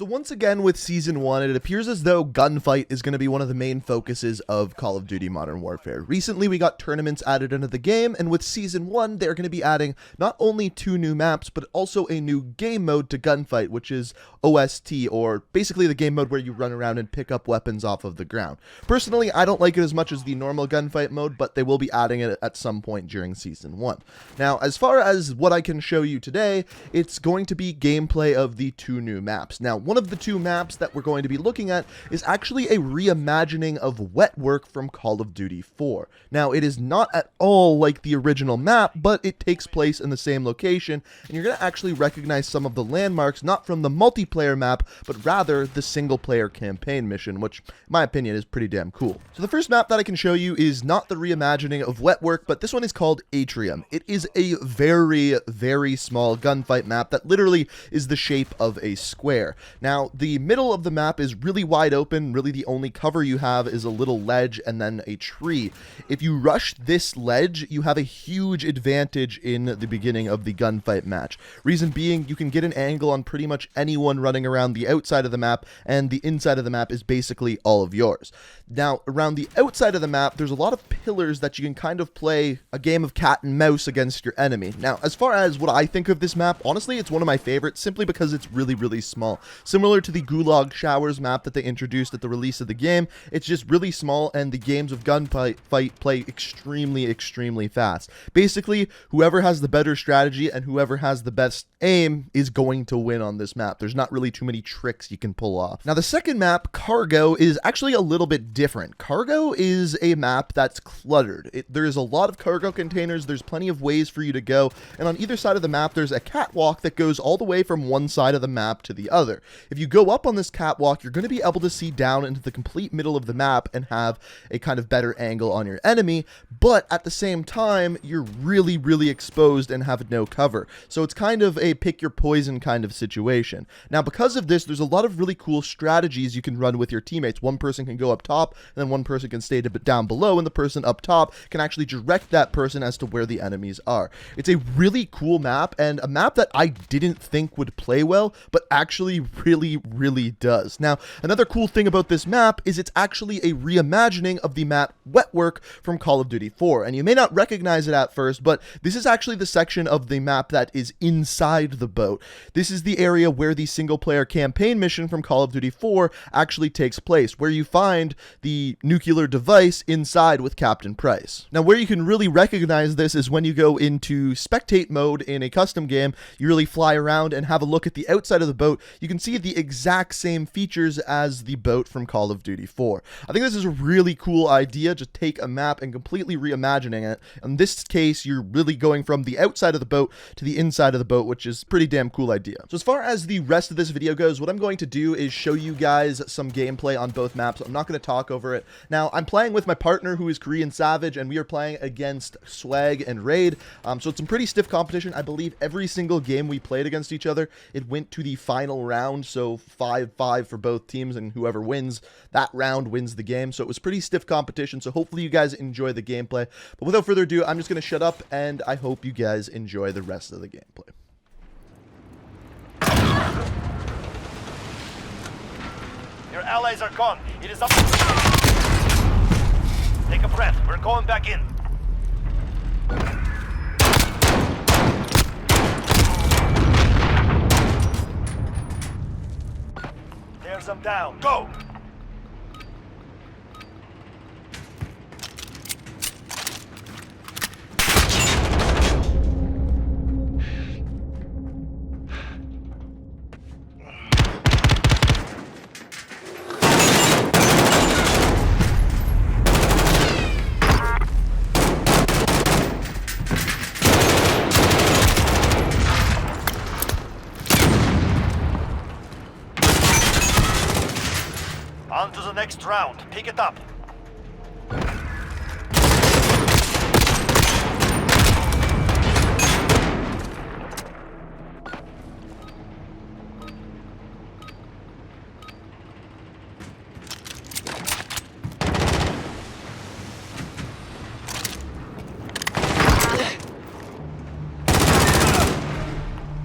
So once again with Season 1, it appears as though Gunfight is going to be one of the main focuses of Call of Duty Modern Warfare. Recently we got tournaments added into the game, and with Season 1 they're going to be adding not only 2 new maps, but also a new game mode to Gunfight, which is OST, or basically the game mode where you run around and pick up weapons off of the ground. Personally, I don't like it as much as the normal Gunfight mode, but they will be adding it at some point during Season 1. Now, as far as what I can show you today, it's going to be gameplay of the 2 new maps. Now, one of the 2 maps that we're going to be looking at is actually a reimagining of Wet Work from Call of Duty 4. Now, it is not at all like the original map, but it takes place in the same location, and you're going to actually recognize some of the landmarks, not from the multiplayer map, but rather the single-player campaign mission, which, in my opinion, is pretty damn cool. So the first map that I can show you is not the reimagining of Wet Work, but this one is called Atrium. It is a very, very small gunfight map that literally is the shape of a square. Now, the middle of the map is really wide open. Really, the only cover you have is a little ledge and then a tree. If you rush this ledge, you have a huge advantage in the beginning of the gunfight match. Reason being, you can get an angle on pretty much anyone running around the outside of the map, and the inside of the map is basically all of yours. Now, around the outside of the map, there's a lot of pillars that you can kind of play a game of cat and mouse against your enemy. Now, as far as what I think of this map, honestly, it's one of my favorites simply because it's really, really small. Similar to the Gulag Showers map that they introduced at the release of the game, it's just really small, and the games of Gunfight play extremely, extremely fast. Basically, whoever has the better strategy and whoever has the best aim is going to win on this map. There's not really too many tricks you can pull off. Now, the second map, Cargo, is actually a little bit different. Cargo is a map that's cluttered. There's a lot of cargo containers, there's plenty of ways for you to go, and on either side of the map there's a catwalk that goes all the way from one side of the map to the other. If you go up on this catwalk, you're going to be able to see down into the complete middle of the map and have a kind of better angle on your enemy, but at the same time, you're really, really exposed and have no cover. So it's kind of a pick your poison kind of situation. Now, because of this, there's a lot of really cool strategies you can run with your teammates. One person can go up top, and then one person can stay down below, and the person up top can actually direct that person as to where the enemies are. It's a really cool map, and a map that I didn't think would play well, but actually really, really does. Now, another cool thing about this map is it's actually a reimagining of the map Wet Work from Call of Duty 4, and you may not recognize it at first, but this is actually the section of the map that is inside the boat. This is the area where the single-player campaign mission from Call of Duty 4 actually takes place, where you find the nuclear device inside with Captain Price. Now, where you can really recognize this is when you go into spectate mode in a custom game. You really fly around and have a look at the outside of the boat. You can see the exact same features as the boat from Call of Duty 4. I think this is a really cool idea, just take a map and completely reimagining it. In this case, you're really going from the outside of the boat to the inside of the boat, which is a pretty damn cool idea. So as far as the rest of this video goes, what I'm going to do is show you guys some gameplay on both maps. I'm not going to talk over it. Now, I'm playing with my partner who is Korean Savage, and we are playing against Swag and Raid. So it's some pretty stiff competition. I believe every single game we played against each other, it went to the final round, so 5-5 for both teams, and whoever wins that round wins the game. So it was pretty stiff competition, so hopefully you guys enjoy the gameplay. But without further ado, I'm just going to shut up, and I hope you guys enjoy the rest of the gameplay. Your allies are gone. It is up. Take a breath. We're going back in. There's them down. Go! On to the next round. Pick it up.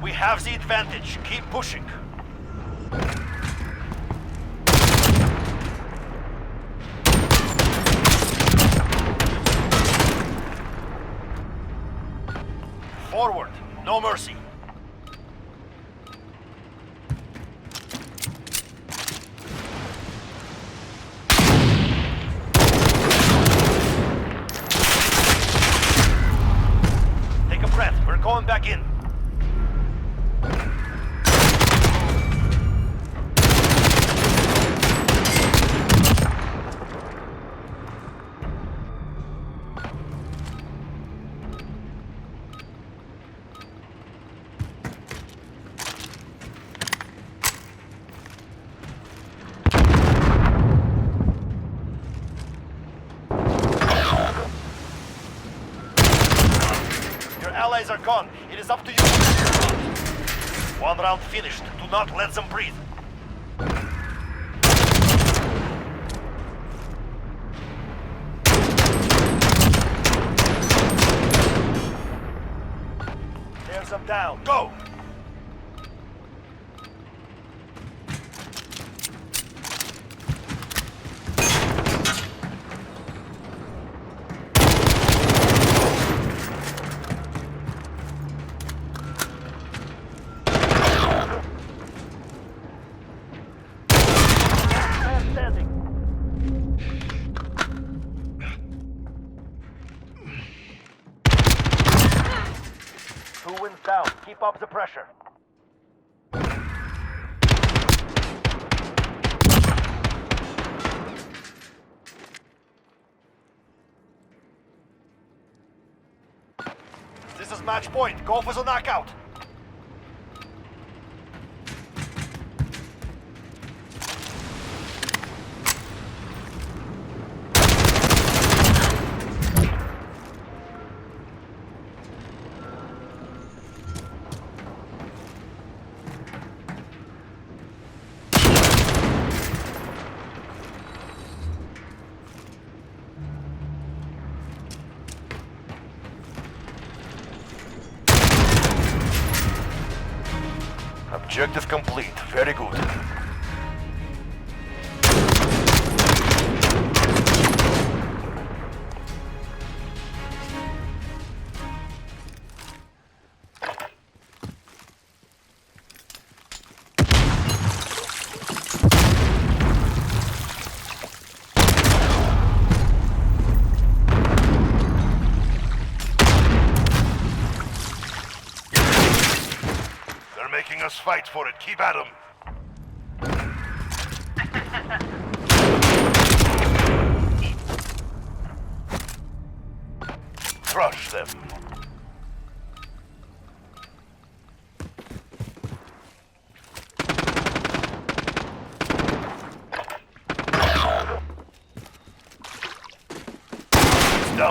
We have the advantage. Keep pushing. No mercy. Take a breath. We're going back in. Allies are gone. It is up to you. One round finished. Do not let them breathe. There's them down. Go! Two wins down. Keep up the pressure. This is match point. Go for the knockout. Objective complete. Very good. Making us fight for it. Keep at 'em. Crush them. Down.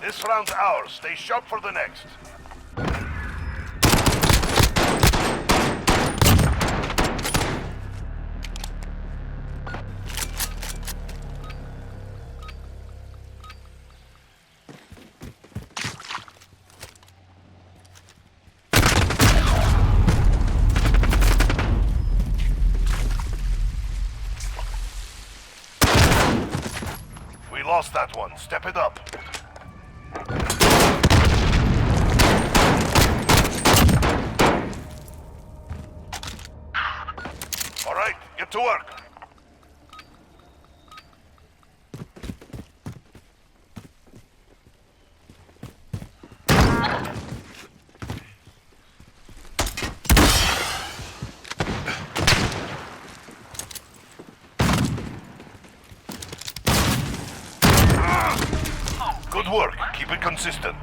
This round's ours. Stay sharp for the next. We lost that one. Step it up. All right, get to work. Good work. Keep it consistent.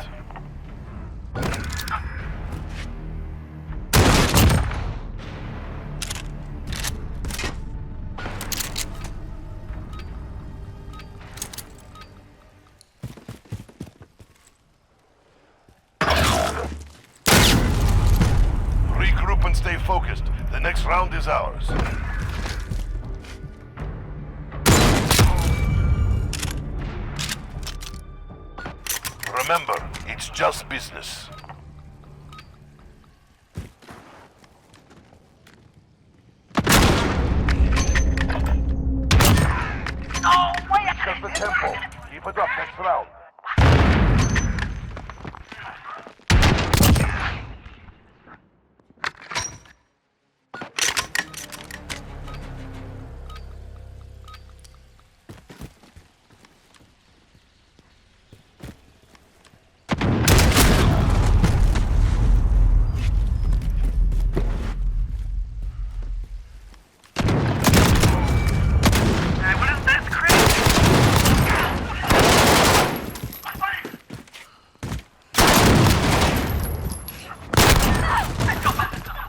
Regroup and stay focused. The next round is ours. Remember, it's just business. Oh, wait a Just the minute! tempo. Keep it up next round. Hey, what is this, Chris?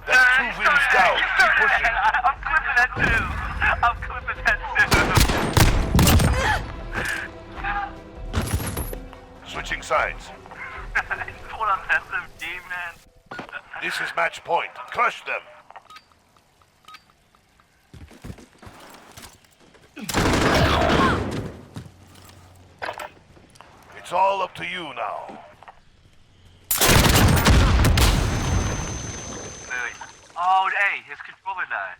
That's 2 wins down. Keep pushing. I'm clipping that too. I'm clipping that too. Switching sides. Pull up SMG, man. This is match point. Crush them. It's all up to you now. Oh, hey, his controller died.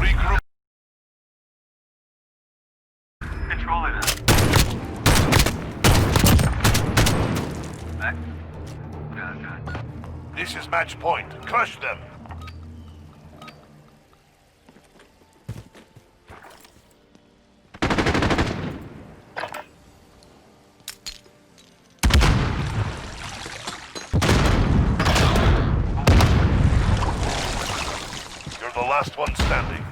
Regroup. Controller died. Back? Okay. This is match point. Crush them. You're the last one standing.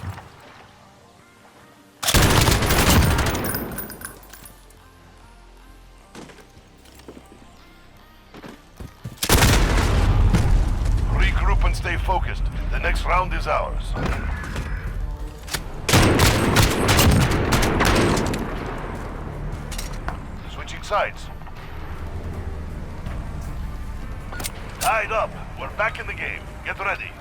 Regroup and stay focused. The next round is ours. Switching sides. Tied up. We're back in the game. Get ready.